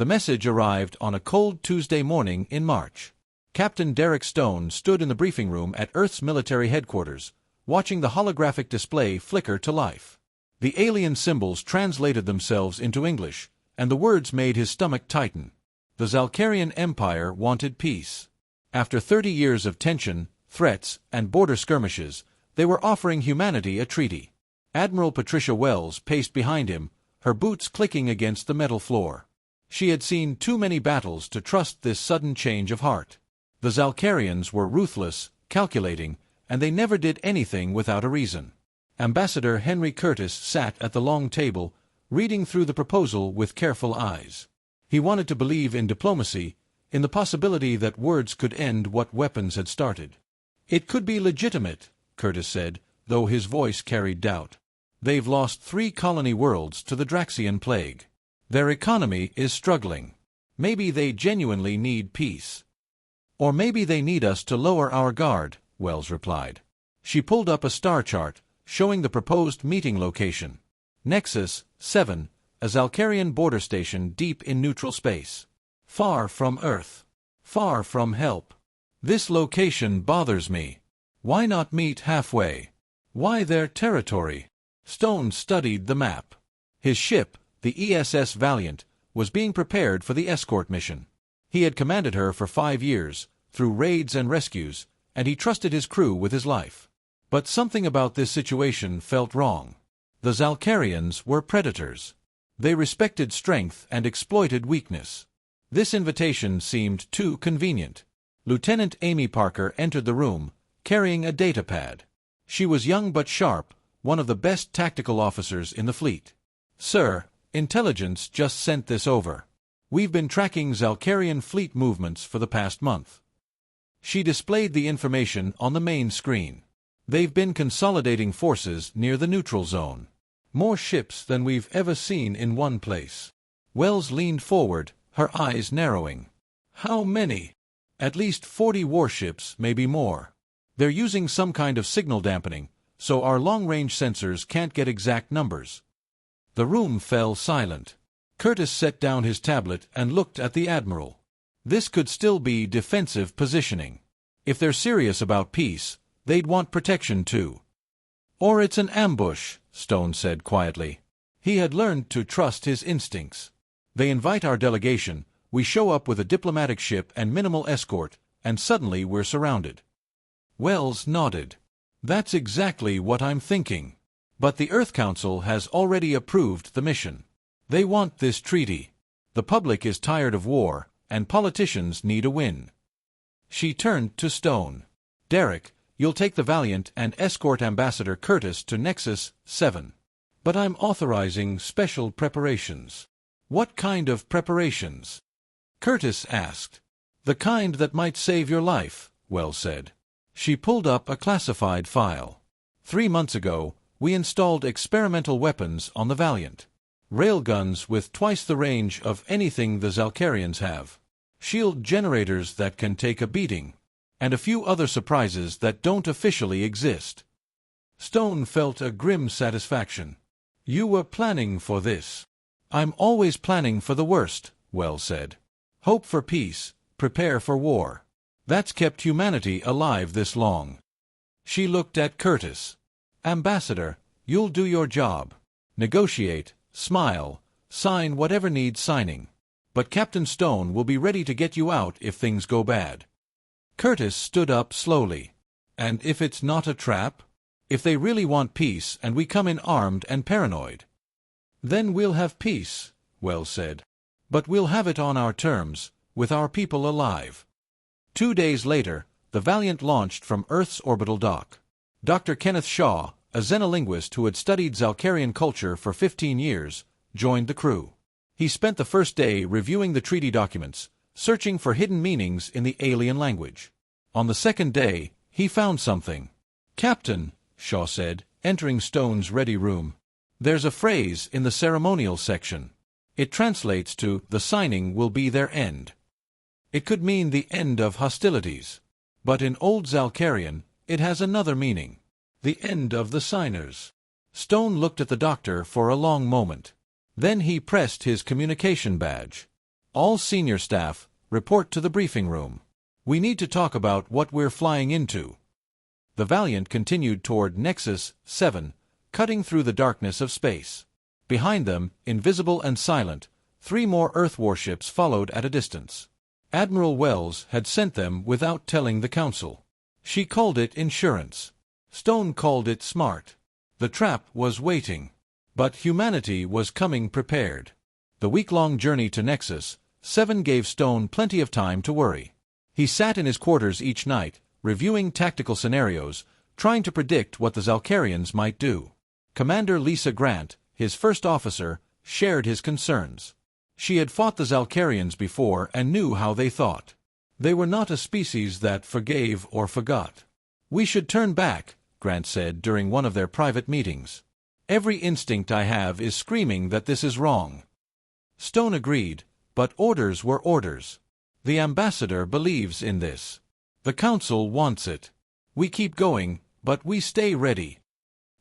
The message arrived on a cold Tuesday morning in March. Captain Derek Stone stood in the briefing room at Earth's military headquarters, watching the holographic display flicker to life. The alien symbols translated themselves into English, and the words made his stomach tighten. The Zalcarian Empire wanted peace. After 30 years of tension, threats, and border skirmishes, they were offering humanity a treaty. Admiral Patricia Wells paced behind him, her boots clicking against the metal floor. She had seen too many battles to trust this sudden change of heart. The Zalcarians were ruthless, calculating, and they never did anything without a reason. Ambassador Henry Curtis sat at the long table, reading through the proposal with careful eyes. He wanted to believe in diplomacy, in the possibility that words could end what weapons had started. "It could be legitimate," Curtis said, though his voice carried doubt. "They've lost 3 colony worlds to the Draxian plague. Their economy is struggling. Maybe they genuinely need peace. Or maybe they need us to lower our guard," Wells replied. She pulled up a star chart, showing the proposed meeting location. Nexus 7, a Zalcarian border station deep in neutral space. Far from Earth. Far from help. "This location bothers me. Why not meet halfway? Why their territory?" Stone studied the map. His ship, the ESS Valiant, was being prepared for the escort mission. He had commanded her for 5 years, through raids and rescues, and he trusted his crew with his life. But something about this situation felt wrong. The Zalcarians were predators. They respected strength and exploited weakness. This invitation seemed too convenient. Lieutenant Amy Parker entered the room, carrying a datapad. She was young but sharp, one of the best tactical officers in the fleet. "Sir, intelligence just sent this over. We've been tracking Zalcarian fleet movements for the past month." She displayed the information on the main screen. "They've been consolidating forces near the neutral zone. More ships than we've ever seen in one place." Wells leaned forward, her eyes narrowing. "How many?" "At least 40 warships, maybe more. They're using some kind of signal dampening, so our long-range sensors can't get exact numbers." The room fell silent. Curtis set down his tablet and looked at the Admiral. This could still be defensive positioning. If they're serious about peace, they'd want protection too. "Or it's an ambush," Stone said quietly. He had learned to trust his instincts. "They invite our delegation, we show up with a diplomatic ship and minimal escort, and suddenly we're surrounded." Wells nodded. "That's exactly what I'm thinking. But the Earth Council has already approved the mission. They want this treaty. The public is tired of war, and politicians need a win." She turned to Stone. "Derek, you'll take the Valiant and escort Ambassador Curtis to Nexus 7. But I'm authorizing special preparations." "What kind of preparations?" Curtis asked. "The kind that might save your life," Wells said. She pulled up a classified file. 3 months ago, we installed experimental weapons on the Valiant. Railguns with twice the range of anything the Zalcarians have. Shield generators that can take a beating. And a few other surprises that don't officially exist. Stone felt a grim satisfaction. "You were planning for this." "I'm always planning for the worst," Wells said. "Hope for peace, prepare for war. That's kept humanity alive this long." She looked at Curtis. "Ambassador, you'll do your job. Negotiate, smile, sign whatever needs signing. But Captain Stone will be ready to get you out if things go bad." Curtis stood up slowly. "And if it's not a trap? If they really want peace and we come in armed and paranoid?" "Then we'll have peace," Wells said. "But we'll have it on our terms, with our people alive." 2 days later, the Valiant launched from Earth's orbital dock. Dr. Kenneth Shaw, a xenolinguist who had studied Zalcarian culture for 15 years, joined the crew. He spent the first day reviewing the treaty documents, searching for hidden meanings in the alien language. On the second day, he found something. "Captain," Shaw said, entering Stone's ready room, "there's a phrase in the ceremonial section. It translates to, 'The signing will be their end.' It could mean the end of hostilities. But in Old Zalcarian, it has another meaning. The end of the signers." Stone looked at the doctor for a long moment. Then he pressed his communication badge. All senior staff, report to the briefing room. We need to talk about what we're flying into. The Valiant continued toward Nexus 7, cutting through the darkness of space. Behind them, invisible and silent, 3 more Earth warships followed at a distance. Admiral Wells had sent them without telling the Council. She called it insurance. Stone called it smart. The trap was waiting. But humanity was coming prepared. The week-long journey to Nexus 7 gave Stone plenty of time to worry. He sat in his quarters each night, reviewing tactical scenarios, trying to predict what the Zalcarians might do. Commander Lisa Grant, his first officer, shared his concerns. She had fought the Zalcarians before and knew how they thought. They were not a species that forgave or forgot. "We should turn back," Grant said during one of their private meetings. "Every instinct I have is screaming that this is wrong." Stone agreed, but orders were orders. The ambassador believes in this. The Council wants it. We keep going, but we stay ready.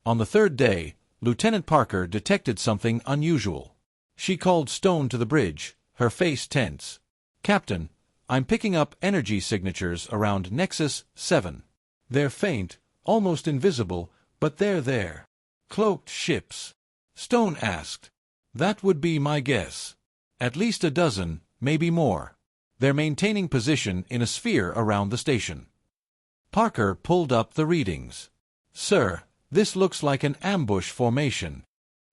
On the 3rd day, Lieutenant Parker detected something unusual. She called Stone to the bridge, her face tense. "Captain, I'm picking up energy signatures around Nexus 7. They're faint, almost invisible, but they're there." "Cloaked ships?" Stone asked. "That would be my guess. At least a dozen, maybe more. They're maintaining position in a sphere around the station." Parker pulled up the readings. "Sir, this looks like an ambush formation."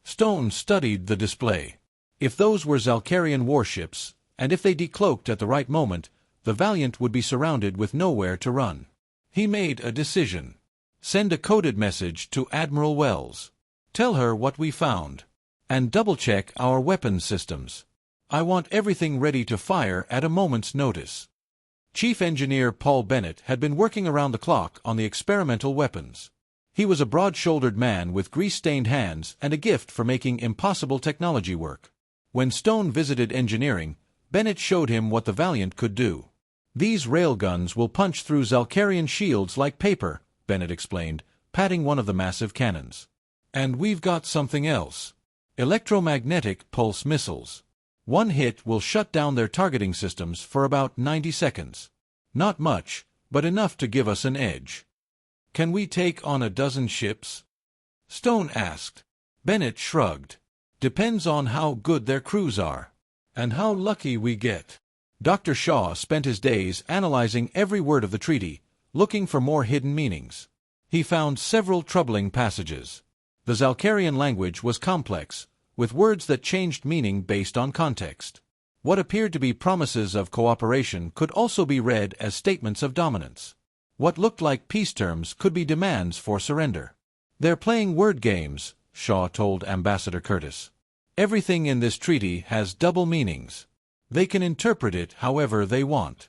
Stone studied the display. If those were Zalcarian warships, and if they decloaked at the right moment, the Valiant would be surrounded with nowhere to run. He made a decision. "Send a coded message to Admiral Wells. Tell her what we found. And double-check our weapons systems. I want everything ready to fire at a moment's notice." Chief Engineer Paul Bennett had been working around the clock on the experimental weapons. He was a broad-shouldered man with grease-stained hands and a gift for making impossible technology work. When Stone visited engineering, Bennett showed him what the Valiant could do. "These railguns will punch through Zalcarian shields like paper," Bennett explained, patting one of the massive cannons. "And we've got something else. Electromagnetic pulse missiles. One hit will shut down their targeting systems for about 90 seconds. Not much, but enough to give us an edge." "Can we take on a dozen ships?" Stone asked. Bennett shrugged. "Depends on how good their crews are. And how lucky we get." Dr. Shaw spent his days analyzing every word of the treaty, looking for more hidden meanings. He found several troubling passages. The Zalcarian language was complex, with words that changed meaning based on context. What appeared to be promises of cooperation could also be read as statements of dominance. What looked like peace terms could be demands for surrender. "They're playing word games," Shaw told Ambassador Curtis. "Everything in this treaty has double meanings. They can interpret it however they want."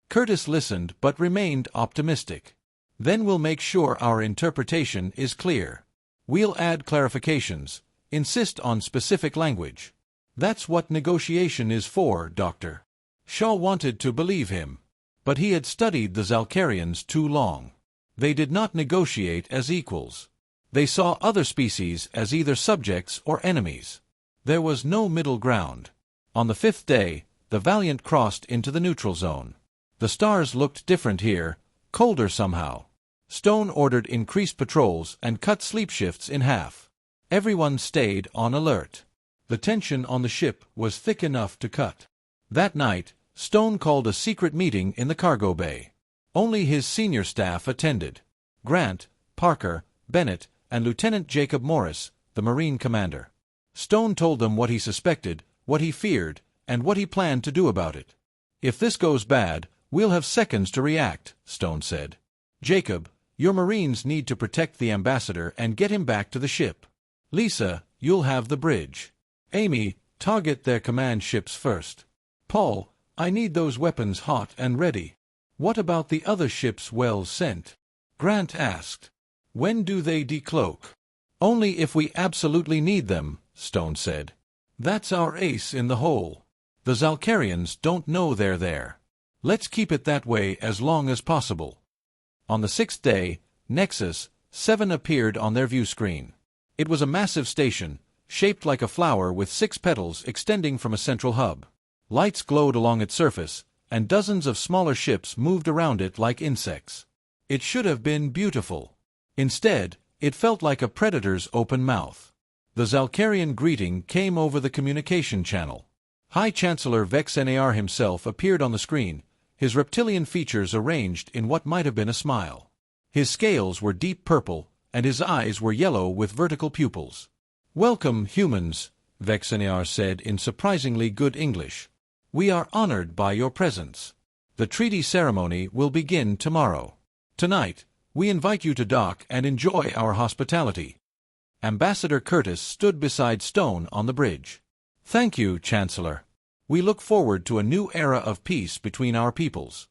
Curtis listened but remained optimistic. "Then we'll make sure our interpretation is clear. We'll add clarifications, insist on specific language. That's what negotiation is for, Doctor." Shaw wanted to believe him. But he had studied the Zalcarians too long. They did not negotiate as equals. They saw other species as either subjects or enemies. There was no middle ground. On the 5th day, the Valiant crossed into the neutral zone. The stars looked different here, colder somehow. Stone ordered increased patrols and cut sleep shifts in half. Everyone stayed on alert. The tension on the ship was thick enough to cut. That night, Stone called a secret meeting in the cargo bay. Only his senior staff attended. Grant, Parker, Bennett, and Lieutenant Jacob Morris, the Marine commander. Stone told them what he suspected, what he feared, and what he planned to do about it. "If this goes bad, we'll have seconds to react," Stone said. "Jacob, your Marines need to protect the ambassador and get him back to the ship. Lisa, you'll have the bridge. Amy, target their command ships first. Paul, I need those weapons hot and ready." "What about the other ships Wells sent?" Grant asked. "When do they decloak?" "Only if we absolutely need them," Stone said. "That's our ace in the hole. The Zalcarians don't know they're there. Let's keep it that way as long as possible." On the 6th day, Nexus 7 appeared on their view screen. It was a massive station, shaped like a flower with 6 petals extending from a central hub. Lights glowed along its surface, and dozens of smaller ships moved around it like insects. It should have been beautiful. Instead, it felt like a predator's open mouth. The Zalcarian greeting came over the communication channel. High Chancellor Vex Nar himself appeared on the screen, his reptilian features arranged in what might have been a smile. His scales were deep purple, and his eyes were yellow with vertical pupils. "Welcome, humans," Vex Nar said in surprisingly good English. "We are honored by your presence. The treaty ceremony will begin tomorrow. Tonight, we invite you to dock and enjoy our hospitality." Ambassador Curtis stood beside Stone on the bridge. "Thank you, Chancellor. We look forward to a new era of peace between our peoples."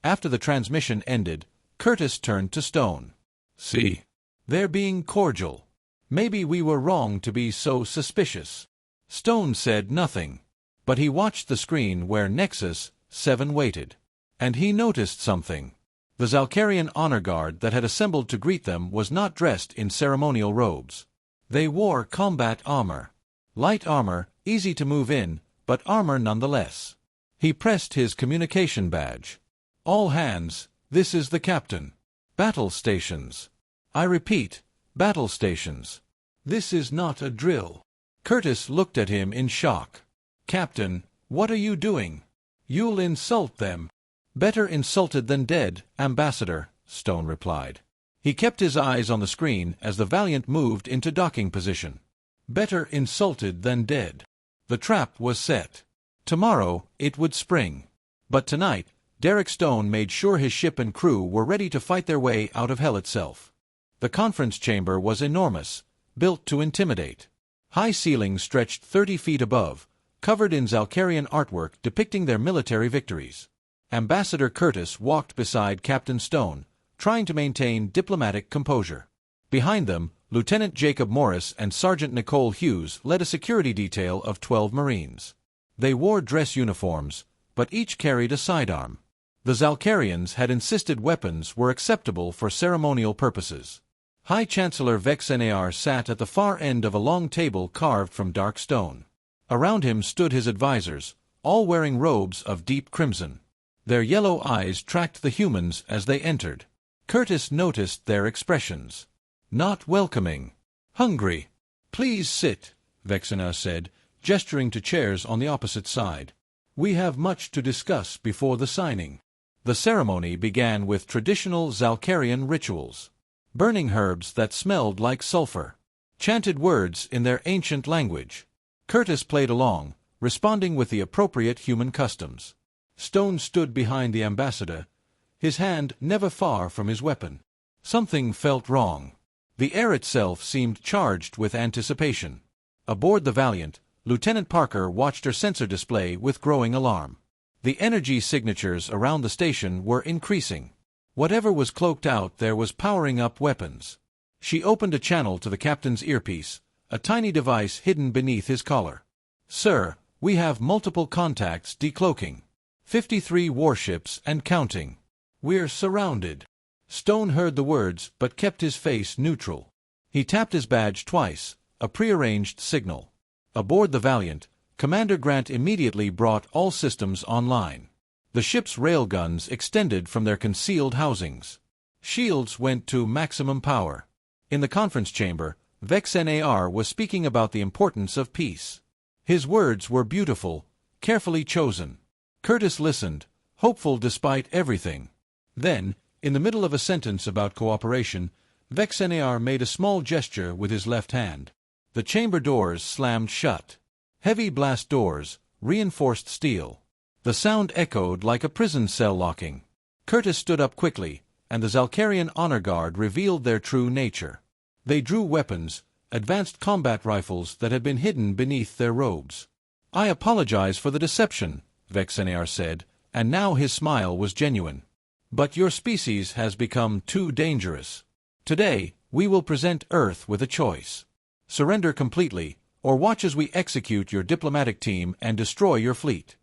After the transmission ended, Curtis turned to Stone. "See, they're being cordial. Maybe we were wrong to be so suspicious." Stone said nothing, but he watched the screen where Nexus 7 waited. And he noticed something. The Zalcarian honor guard that had assembled to greet them was not dressed in ceremonial robes. They wore combat armor. Light armor, easy to move in, but armor nonetheless. He pressed his communication badge. "All hands, this is the captain. Battle stations. I repeat, battle stations. This is not a drill." Curtis looked at him in shock. "Captain, what are you doing? You'll insult them." "Better insulted than dead, Ambassador," Stone replied. He kept his eyes on the screen as the Valiant moved into docking position. Better insulted than dead. The trap was set. Tomorrow, it would spring. But tonight, Derek Stone made sure his ship and crew were ready to fight their way out of hell itself. The conference chamber was enormous, built to intimidate. High ceilings stretched 30 feet above, covered in Zalcarian artwork depicting their military victories. Ambassador Curtis walked beside Captain Stone, trying to maintain diplomatic composure. Behind them, Lieutenant Jacob Morris and Sergeant Nicole Hughes led a security detail of 12 Marines. They wore dress uniforms, but each carried a sidearm. The Zalcarians had insisted weapons were acceptable for ceremonial purposes. High Chancellor Vex Nar sat at the far end of a long table carved from dark stone. Around him stood his advisors, all wearing robes of deep crimson. Their yellow eyes tracked the humans as they entered. Curtis noticed their expressions. Not welcoming. Hungry. "Please sit," Vex Nar said, gesturing to chairs on the opposite side. "We have much to discuss before the signing." The ceremony began with traditional Zalcarian rituals. Burning herbs that smelled like sulfur. Chanted words in their ancient language. Curtis played along, responding with the appropriate human customs. Stone stood behind the ambassador, his hand never far from his weapon. Something felt wrong. The air itself seemed charged with anticipation. Aboard the Valiant, Lieutenant Parker watched her sensor display with growing alarm. The energy signatures around the station were increasing. Whatever was cloaked out there was powering up weapons. She opened a channel to the captain's earpiece, a tiny device hidden beneath his collar. "Sir, we have multiple contacts decloaking. 53 warships and counting. We're surrounded." Stone heard the words but kept his face neutral. He tapped his badge twice, a prearranged signal. Aboard the Valiant, Commander Grant immediately brought all systems online. The ship's railguns extended from their concealed housings. Shields went to maximum power. In the conference chamber, Vex Nar was speaking about the importance of peace. His words were beautiful, carefully chosen. Curtis listened, hopeful despite everything. Then, in the middle of a sentence about cooperation, Vex Nar made a small gesture with his left hand. The chamber doors slammed shut. Heavy blast doors, reinforced steel. The sound echoed like a prison cell locking. Curtis stood up quickly, and the Zalcarian honor guard revealed their true nature. They drew weapons, advanced combat rifles that had been hidden beneath their robes. "I apologize for the deception," Vex Nar said, and now his smile was genuine. "But your species has become too dangerous. Today, we will present Earth with a choice. Surrender completely, or watch as we execute your diplomatic team and destroy your fleet."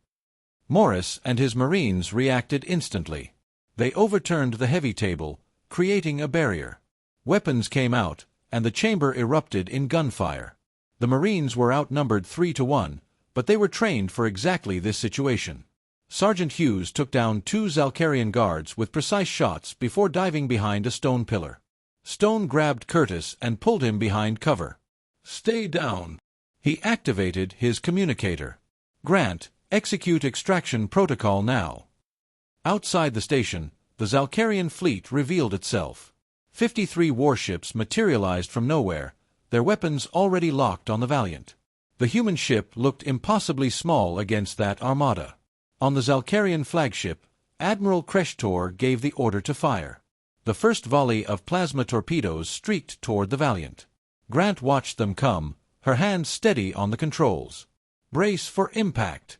Morris and his Marines reacted instantly. They overturned the heavy table, creating a barrier. Weapons came out, and the chamber erupted in gunfire. The Marines were outnumbered 3-1, but they were trained for exactly this situation. Sergeant Hughes took down 2 Zalcarian guards with precise shots before diving behind a stone pillar. Stone grabbed Curtis and pulled him behind cover. "Stay down." He activated his communicator. "Grant, execute extraction protocol now." Outside the station, the Zalcarian fleet revealed itself. 53 warships materialized from nowhere, their weapons already locked on the Valiant. The human ship looked impossibly small against that armada. On the Zalcarian flagship, Admiral Kreshtor gave the order to fire. The first volley of plasma torpedoes streaked toward the Valiant. Grant watched them come, her hands steady on the controls. "Brace for impact."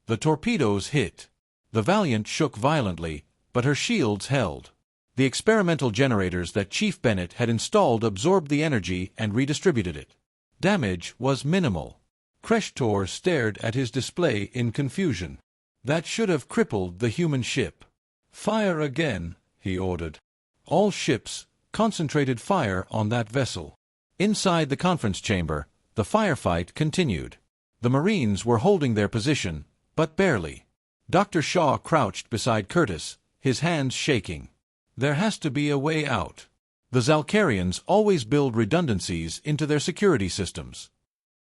The torpedoes hit. The Valiant shook violently, but her shields held. The experimental generators that Chief Bennett had installed absorbed the energy and redistributed it. Damage was minimal. Kreshtor stared at his display in confusion. That should have crippled the human ship. "Fire again," he ordered. All ships concentrated fire on that vessel. Inside the conference chamber, the firefight continued. The Marines were holding their position, but barely. Dr. Shaw crouched beside Curtis, his hands shaking. "There has to be a way out. The Zalcarians always build redundancies into their security systems."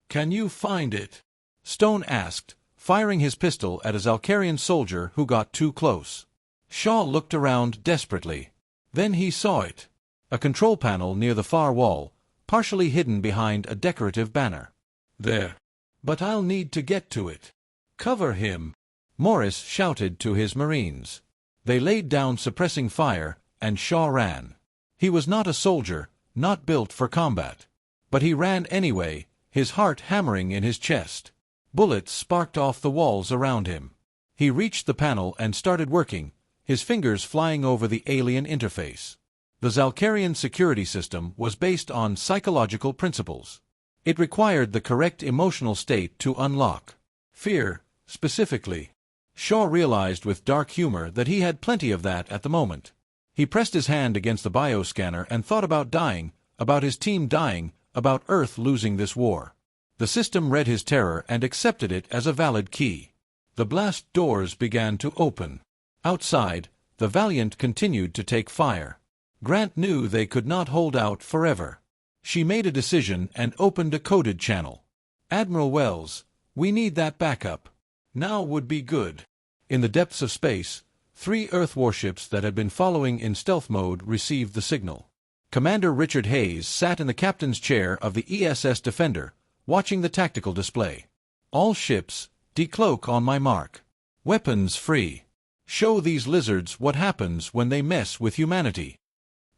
"Can you find it?" Stone asked, firing his pistol at a Zalcarian soldier who got too close. Shaw looked around desperately. Then he saw it. A control panel near the far wall, partially hidden behind a decorative banner. "There. But I'll need to get to it." "Cover him," Morris shouted to his Marines. They laid down suppressing fire, and Shaw ran. He was not a soldier, not built for combat. But he ran anyway, his heart hammering in his chest. Bullets sparked off the walls around him. He reached the panel and started working, his fingers flying over the alien interface. The Zalcarian security system was based on psychological principles. It required the correct emotional state to unlock. Fear, specifically. Shaw realized with dark humor that he had plenty of that at the moment. He pressed his hand against the bioscanner and thought about dying, about his team dying, about Earth losing this war. The system read his terror and accepted it as a valid key. The blast doors began to open. Outside, the Valiant continued to take fire. Grant knew they could not hold out forever. She made a decision and opened a coded channel. "Admiral Wells, we need that backup. Now would be good." In the depths of space, 3 Earth warships that had been following in stealth mode received the signal. Commander Richard Hayes sat in the captain's chair of the ESS Defender, watching the tactical display. "All ships, decloak on my mark. Weapons free. Show these lizards what happens when they mess with humanity."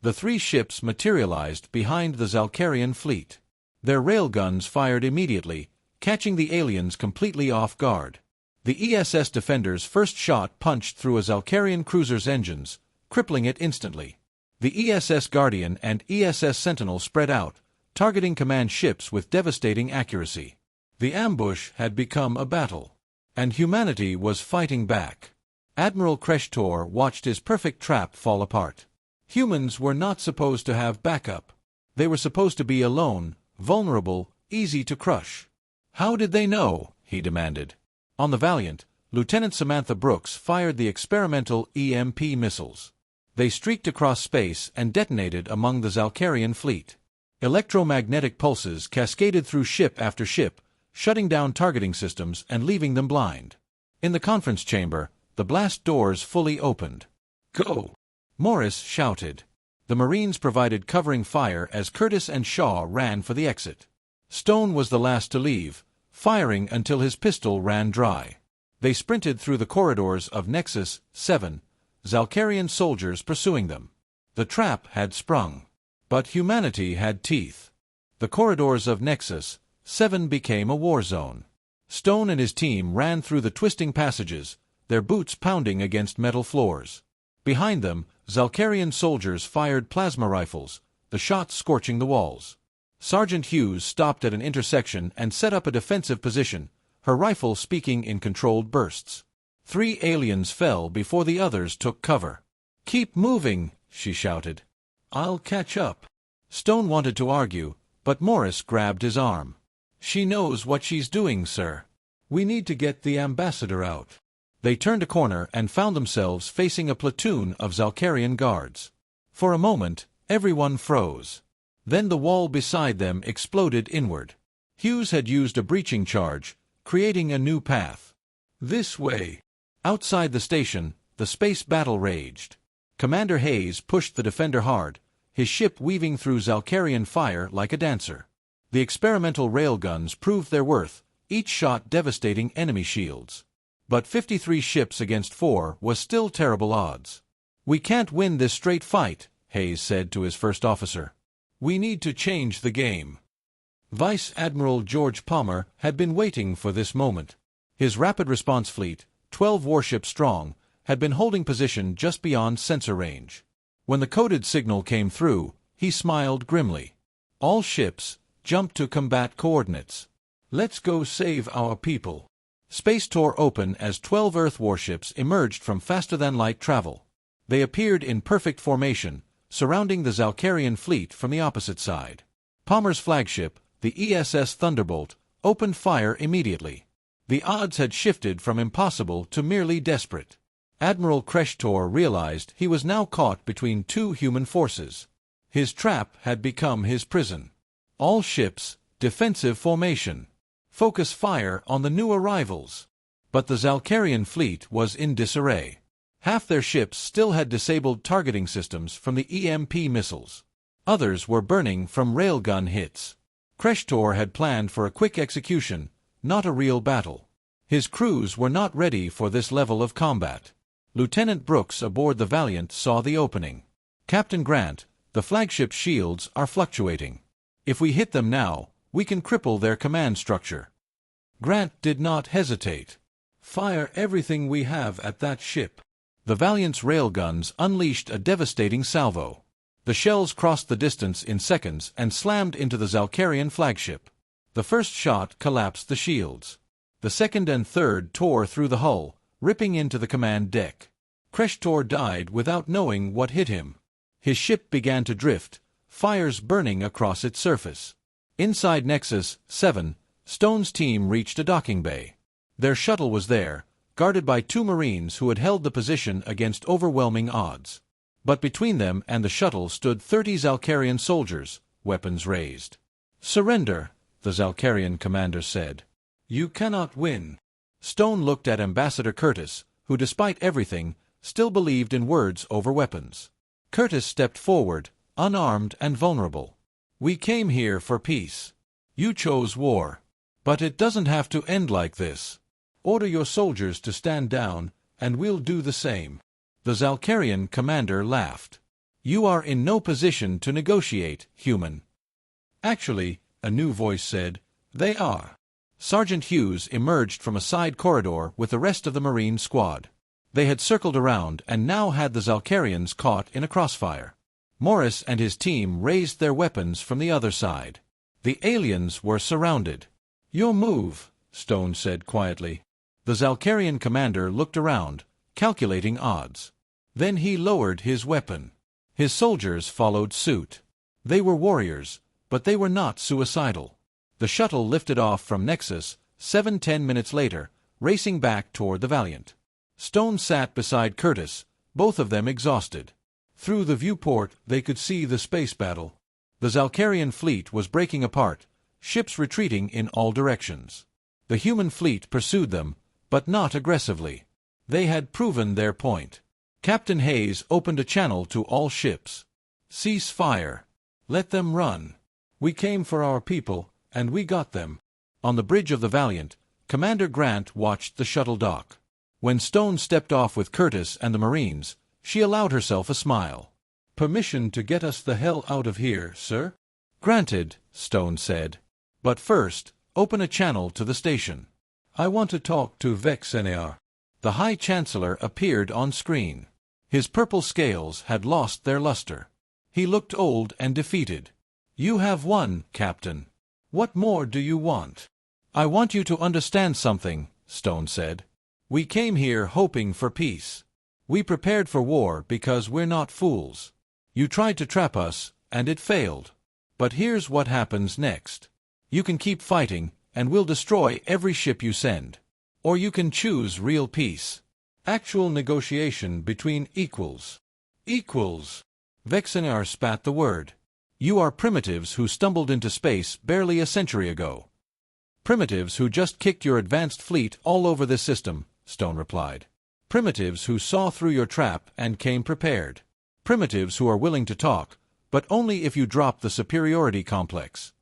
The 3 ships materialized behind the Zalcarian fleet. Their railguns fired immediately, catching the aliens completely off guard. The ESS Defender's first shot punched through a Zalcarian cruiser's engines, crippling it instantly. The ESS Guardian and ESS Sentinel spread out, targeting command ships with devastating accuracy. The ambush had become a battle, and humanity was fighting back. Admiral Kreshtor watched his perfect trap fall apart. Humans were not supposed to have backup. They were supposed to be alone, vulnerable, easy to crush. "How did they know?" he demanded. On the Valiant, Lieutenant Samantha Brooks fired the experimental EMP missiles. They streaked across space and detonated among the Zalcarian fleet. Electromagnetic pulses cascaded through ship after ship, shutting down targeting systems and leaving them blind. In the conference chamber, the blast doors fully opened. "Go!" Morris shouted. The Marines provided covering fire as Curtis and Shaw ran for the exit. Stone was the last to leave, firing until his pistol ran dry. They sprinted through the corridors of Nexus 7, Zalcarian soldiers pursuing them. The trap had sprung. But humanity had teeth. The corridors of Nexus 7 became a war zone. Stone and his team ran through the twisting passages, their boots pounding against metal floors. Behind them, Zalcarian soldiers fired plasma rifles, the shots scorching the walls. Sergeant Hughes stopped at an intersection and set up a defensive position, her rifle speaking in controlled bursts. 3 aliens fell before the others took cover. "Keep moving," she shouted. "I'll catch up." Stone wanted to argue, but Morris grabbed his arm. "She knows what she's doing, sir. We need to get the ambassador out. They turned a corner and found themselves facing a platoon of Zalkarian guards. For a moment, everyone froze. Then the wall beside them exploded inward. Hughes had used a breaching charge, creating a new path. This way. Outside the station, the space battle raged. Commander Hayes pushed the defender hard, his ship weaving through Zalkarian fire like a dancer. The experimental railguns proved their worth, each shot devastating enemy shields. But 53 ships against 4 was still terrible odds. We can't win this straight fight, Hayes said to his first officer. We need to change the game. Vice Admiral George Palmer had been waiting for this moment. His rapid response fleet, 12 warships strong, had been holding position just beyond sensor range. When the coded signal came through, he smiled grimly. All ships, jump to combat coordinates. Let's go save our people. Space tore open as 12 Earth warships emerged from faster-than-light travel. They appeared in perfect formation, surrounding the Zalkarian fleet from the opposite side. Palmer's flagship, the ESS Thunderbolt, opened fire immediately. The odds had shifted from impossible to merely desperate. Admiral Kreshtor realized he was now caught between two human forces. His trap had become his prison. All ships, defensive formation. Focus fire on the new arrivals. But the Zalkarian fleet was in disarray. Half their ships still had disabled targeting systems from the EMP missiles. Others were burning from railgun hits. Kreshtor had planned for a quick execution, not a real battle. His crews were not ready for this level of combat. Lieutenant Brooks aboard the Valiant saw the opening. Captain Grant, the flagship's shields are fluctuating. If we hit them now, we can cripple their command structure. Grant did not hesitate. Fire everything we have at that ship. The Valiant's railguns unleashed a devastating salvo. The shells crossed the distance in seconds and slammed into the Zalkarian flagship. The first shot collapsed the shields. The second and third tore through the hull, ripping into the command deck. Kreshtor died without knowing what hit him. His ship began to drift, fires burning across its surface. Inside Nexus 7, Stone's team reached a docking bay. Their shuttle was there, guarded by 2 Marines who had held the position against overwhelming odds. But between them and the shuttle stood 30 Zalkarian soldiers, weapons raised. "Surrender," the Zalkarian commander said. "You cannot win." Stone looked at Ambassador Curtis, who despite everything, still believed in words over weapons. Curtis stepped forward, unarmed and vulnerable. "We came here for peace. You chose war. But it doesn't have to end like this. Order your soldiers to stand down, and we'll do the same." The Zalkarian commander laughed. "You are in no position to negotiate, human." "Actually," a new voice said, "they are." Sergeant Hughes emerged from a side corridor with the rest of the Marine squad. They had circled around and now had the Zalkarians caught in a crossfire. Morris and his team raised their weapons from the other side. The aliens were surrounded. "Your move," Stone said quietly. The Zalkarian commander looked around, calculating odds. Then he lowered his weapon. His soldiers followed suit. They were warriors, but they were not suicidal. The shuttle lifted off from Nexus 7-10 minutes later, racing back toward the Valiant. Stone sat beside Curtis, both of them exhausted. Through the viewport they could see the space battle. The Zalkarian fleet was breaking apart, ships retreating in all directions. The human fleet pursued them, but not aggressively. They had proven their point. Captain Hayes opened a channel to all ships. "Cease fire. Let them run. We came for our people, and we got them." On the bridge of the Valiant, Commander Grant watched the shuttle dock. When Stone stepped off with Curtis and the Marines, she allowed herself a smile. "Permission to get us the hell out of here, sir?" "Granted," Stone said. "But first, open a channel to the station. I want to talk to Vexenear." The High Chancellor appeared on screen. His purple scales had lost their luster. He looked old and defeated. "You have won, Captain. What more do you want?" "I want you to understand something," Stone said. "We came here hoping for peace. We prepared for war because we're not fools. You tried to trap us, and it failed. But here's what happens next. You can keep fighting, and we'll destroy every ship you send. Or you can choose real peace. Actual negotiation between equals. Equals. Vexenar spat the word. You are primitives who stumbled into space barely a century ago. Primitives who just kicked your advanced fleet all over this system, Stone replied. Primitives who saw through your trap and came prepared. Primitives who are willing to talk, but only if you drop the superiority complex.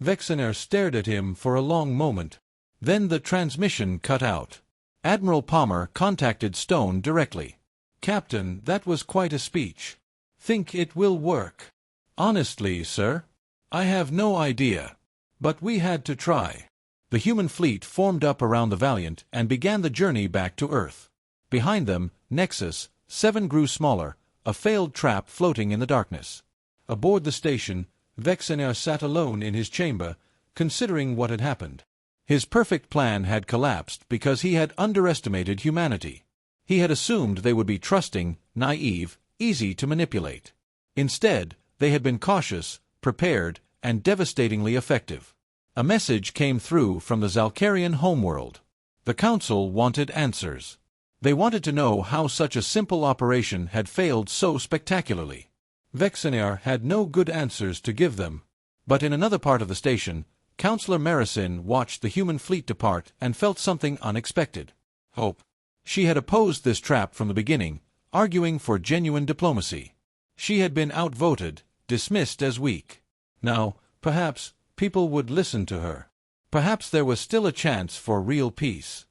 Vexenar stared at him for a long moment. Then the transmission cut out. Admiral Palmer contacted Stone directly. Captain, that was quite a speech. Think it will work? Honestly, sir, I have no idea. But we had to try. The human fleet formed up around the Valiant and began the journey back to Earth. Behind them, Nexus 7 grew smaller, a failed trap floating in the darkness. Aboard the station, Vexenar sat alone in his chamber, considering what had happened. His perfect plan had collapsed because he had underestimated humanity. He had assumed they would be trusting, naive, easy to manipulate. Instead, they had been cautious, prepared, and devastatingly effective. A message came through from the Zalcarian homeworld. The Council wanted answers. They wanted to know how such a simple operation had failed so spectacularly. Vexenar had no good answers to give them. But in another part of the station, Counselor Narration watched the human fleet depart and felt something unexpected. Hope. She had opposed this trap from the beginning, arguing for genuine diplomacy. She had been outvoted, dismissed as weak. Now, perhaps, people would listen to her. Perhaps there was still a chance for real peace.